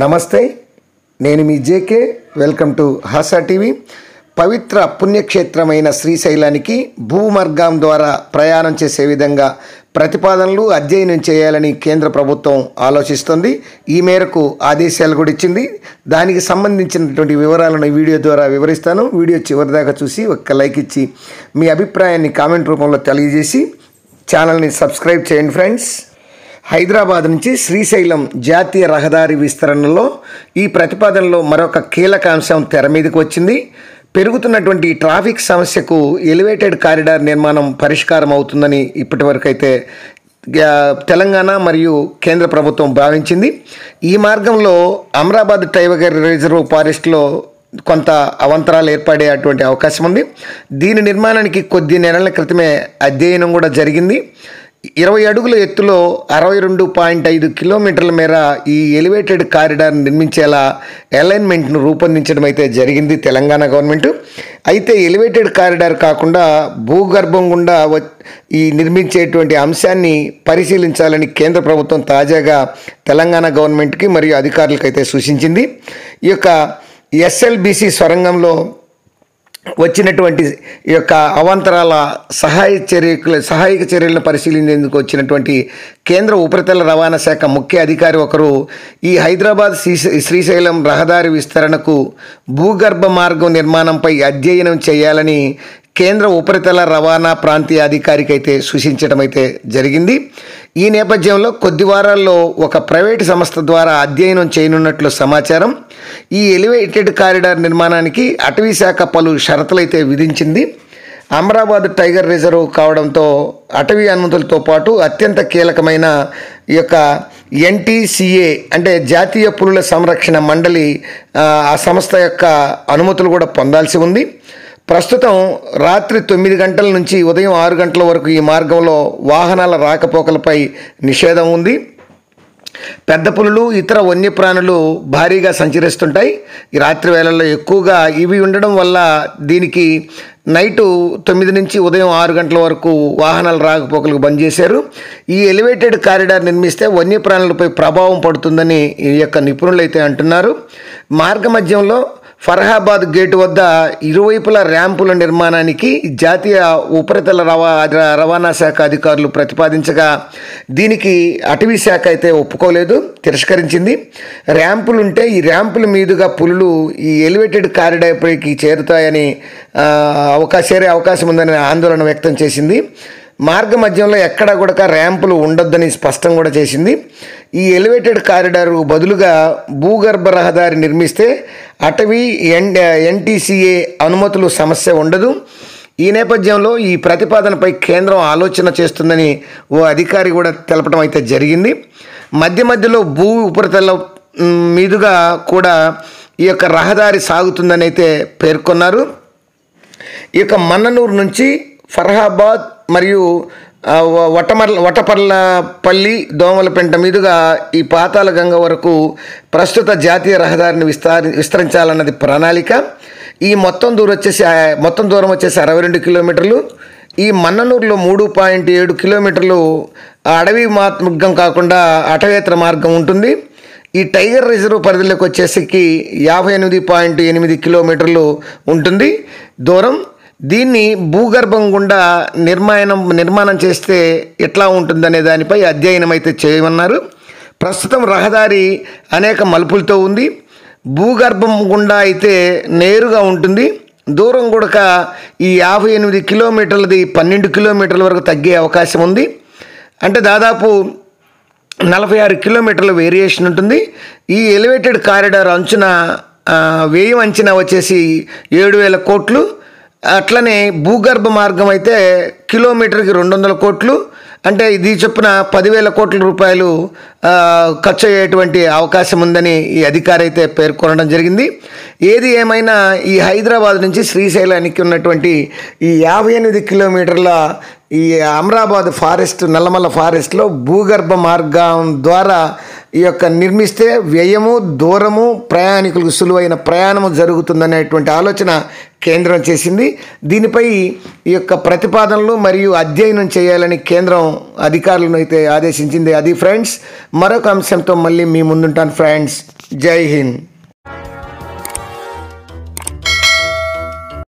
నమస్తే, నేను మీ JK. Welcome to Haasa TV. పవిత్ర పుణ్యక్షేత్రమైన శ్రీశైలానికి భూమార్గం ద్వారా ప్రయాణం చేసే విధంగా ప్రతిపాదనలు అధ్యయనం చేయాలని కేంద్ర ప్రభుత్వం ఆలోచిస్తుంది. ఈ మేరకు ఆదేశాలు కూడా ఇచ్చింది. దానికి సంబంధించినటువంటి వివరాలను ఈ వీడియో ద్వారా వివరిస్తాను. వీడియో చివరిదాకా చూసి ఒక లైక్ ఇచ్చి మీ అభిప్రాయాన్ని కామెంట్ రూపంలో తెలియజేసి ఛానల్ని సబ్స్క్రైబ్ చేయండి ఫ్రెండ్స్. హైదరాబాద్ నుంచి శ్రీశైలం జాతీయ రహదారి విస్తరణలో ఈ ప్రతిపాదనలో మరొక కీలక అంశం తెర మీదకి వచ్చింది. పెరుగుతున్నటువంటి ట్రాఫిక్ సమస్యకు ఎలివేటెడ్ కారిడార్ నిర్మాణం పరిష్కారం అవుతుందని ఇప్పటివరకు అయితే తెలంగాణ మరియు కేంద్ర ప్రభుత్వం భావించింది. ఈ మార్గంలో అమరాబాద్ టైగర్ రిజర్వ్ ఫారెస్ట్లో కొంత అవాంతరాలు ఏర్పడే అటువంటి అవకాశం ఉంది. దీని నిర్మాణానికి కొద్ది నెలల క్రితమే అధ్యయనం కూడా జరిగింది. 20 అడుగుల ఎత్తులో 62.5 కిలోమీటర్ల మేర ఈ ఎలివేటెడ్ కారిడార్ నిర్మించేలా అలైన్మెంట్ను రూపొందించడం అయితే జరిగింది తెలంగాణ గవర్నమెంట్. అయితే ఎలివేటెడ్ కారిడార్ కాకుండా భూగర్భం గుండా ఈ నిర్మించేటువంటి అంశాన్ని పరిశీలించాలని కేంద్ర ప్రభుత్వం తాజాగా తెలంగాణ గవర్నమెంట్కి మరియు అధికారులకు అయితే సూచించింది. ఈ యొక్క ఎస్ఎల్బిసి సొరంగంలో వచ్చినటువంటి ఈ యొక్క అవాంతరాల సహాయక చర్యలను పరిశీలించేందుకు వచ్చినటువంటి కేంద్ర ఉపరితల రవాణా శాఖ ముఖ్య అధికారి ఒకరు ఈ హైదరాబాద్ శ్రీశైలం రహదారి విస్తరణకు భూగర్భ మార్గం నిర్మాణంపై అధ్యయనం చేయాలని కేంద్ర ఉపరితల రవాణా ప్రాంతీయ అధికారికి అయితే సూచించడం అయితే జరిగింది. ఈ నేపథ్యంలో కొద్ది వారాల్లో ఒక ప్రైవేటు సంస్థ ద్వారా అధ్యయనం చేయనున్నట్లు సమాచారం. ఈ ఎలివేటెడ్ కారిడార్ నిర్మాణానికి అటవీ శాఖ పలు షరతులైతే విధించింది. అమరాబాద్ టైగర్ రిజర్వ్ కావడంతో అటవీ అనుమతులతో పాటు అత్యంత కీలకమైన ఈ యొక్క ఎన్టీసీఏ అంటే జాతీయ పులుల సంరక్షణ మండలి ఆ సంస్థ యొక్క అనుమతులు కూడా పొందాల్సి ఉంది. ప్రస్తుతం రాత్రి 9 గంటల నుంచి ఉదయం 6 గంటల వరకు ఈ మార్గంలో వాహనాల రాకపోకలపై నిషేధం ఉంది. పెద్ద పులులు ఇతర వన్యప్రాణులు భారీగా సంచరిస్తుంటాయి. ఈ రాత్రి వేళల్లో ఎక్కువగా ఇవి ఉండడం వల్ల దీనికి నైటు 9 నుంచి ఉదయం 6 గంటల వరకు వాహనాల రాకపోకలకు బంద్ చేశారు. ఈ ఎలివేటెడ్ కారిడార్ నిర్మిస్తే వన్యప్రాణులపై ప్రభావం పడుతుందని ఈ యొక్క నిపుణులు అయితే అంటున్నారు. మార్గ మధ్యంలో ఫరహాబాద్ గేటు వద్ద ఇరువైపుల ర్యాంపుల నిర్మాణానికి జాతీయ ఉపరితల రవాణా శాఖ అధికారులు ప్రతిపాదించగా దీనికి అటవీ శాఖ అయితే ఒప్పుకోలేదు, తిరస్కరించింది. ర్యాంపులుంటే ఈ ర్యాంపుల మీదుగా పులులు ఈ ఎలివేటెడ్ కారిడార్ పైకి చేరుతాయని చేరే అవకాశం ఉందని ఆందోళన వ్యక్తం చేసింది. మార్గ మధ్యంలో ఎక్కడా కూడా ర్యాంపులు ఉండొద్దని స్పష్టం కూడా చేసింది. ఈ ఎలివేటెడ్ కారిడారు బదులుగా భూగర్భ రహదారి నిర్మిస్తే అటవీ ఎన్టీసీఏ అనుమతులు సమస్య ఉండదు. ఈ నేపథ్యంలో ఈ ప్రతిపాదనపై కేంద్రం ఆలోచన చేస్తుందని ఓ అధికారి కూడా తెలపడం అయితే జరిగింది. మధ్యలో భూ ఉపరితల మీదుగా కూడా ఈ యొక్క రహదారి సాగుతుందని అయితే పేర్కొన్నారు. ఈ యొక్క మన్ననూరు నుంచి ఫరహాబాద్ మరియు వటపర్లపల్లి దోమలపెంట మీదుగా ఈ పాతాళ గంగ వరకు ప్రస్తుత జాతీయ రహదారిని విస్తరించాలన్నది ప్రణాళిక. ఈ మొత్తం దూరం వచ్చేసి 62 కిలోమీటర్లు. ఈ మన్ననూరులో 3.7 కిలోమీటర్లు అడవి మార్గం కాకుండా అటవేతర మార్గం ఉంటుంది. ఈ టైగర్ రిజర్వ్ పరిధిలోకి వచ్చేసరికి 58.8 కిలోమీటర్లు ఉంటుంది దూరం. దీన్ని భూగర్భం గుండా నిర్మాణం చేస్తే ఎట్లా ఉంటుందనే దానిపై అధ్యయనం అయితే చేయమన్నారు. ప్రస్తుతం రహదారి అనేక మలుపులతో ఉంది. భూగర్భం గుండా అయితే నేరుగా ఉంటుంది. దూరం కూడా ఈ 58 కిలోమీటర్లది 12 కిలోమీటర్ల వరకు తగ్గే అవకాశం ఉంది. అంటే దాదాపు 46 కిలోమీటర్ల వేరియేషన్ ఉంటుంది. ఈ ఎలివేటెడ్ కారిడార్ వ్యయం అంచనా వచ్చేసి 7,000 కోట్లు. అట్లనే భూగర్భ మార్గం అయితే కిలోమీటర్కి 200 కోట్లు. అంటే ఇది చొప్పున 10,000 కోట్ల రూపాయలు ఖర్చు అయ్యేటువంటి అవకాశం ఉందని ఈ అధికారి అయితే పేర్కొనడం జరిగింది. ఏది ఏమైనా ఈ హైదరాబాద్ నుంచి శ్రీశైలానికి ఉన్నటువంటి ఈ 58 కిలోమీటర్ల ఈ అమరాబాద్ ఫారెస్ట్ నల్లమల్ల ఫారెస్ట్లో భూగర్భ మార్గం ద్వారా ఈ యొక్క నిర్మిస్తే వ్యయము, దూరము, ప్రయాణికులకు సులువైన ప్రయాణము జరుగుతుందనేటువంటి ఆలోచన కేంద్రం చేసింది. దీనిపై ఈ యొక్క ప్రతిపాదనలు మరియు అధ్యయనం చేయాలని కేంద్రం అధికారులను అయితే ఆదేశించింది. అది ఫ్రెండ్స్, మరొక అంశంతో మళ్ళీ మీ ముందుంటాను ఫ్రెండ్స్. జై హింద్.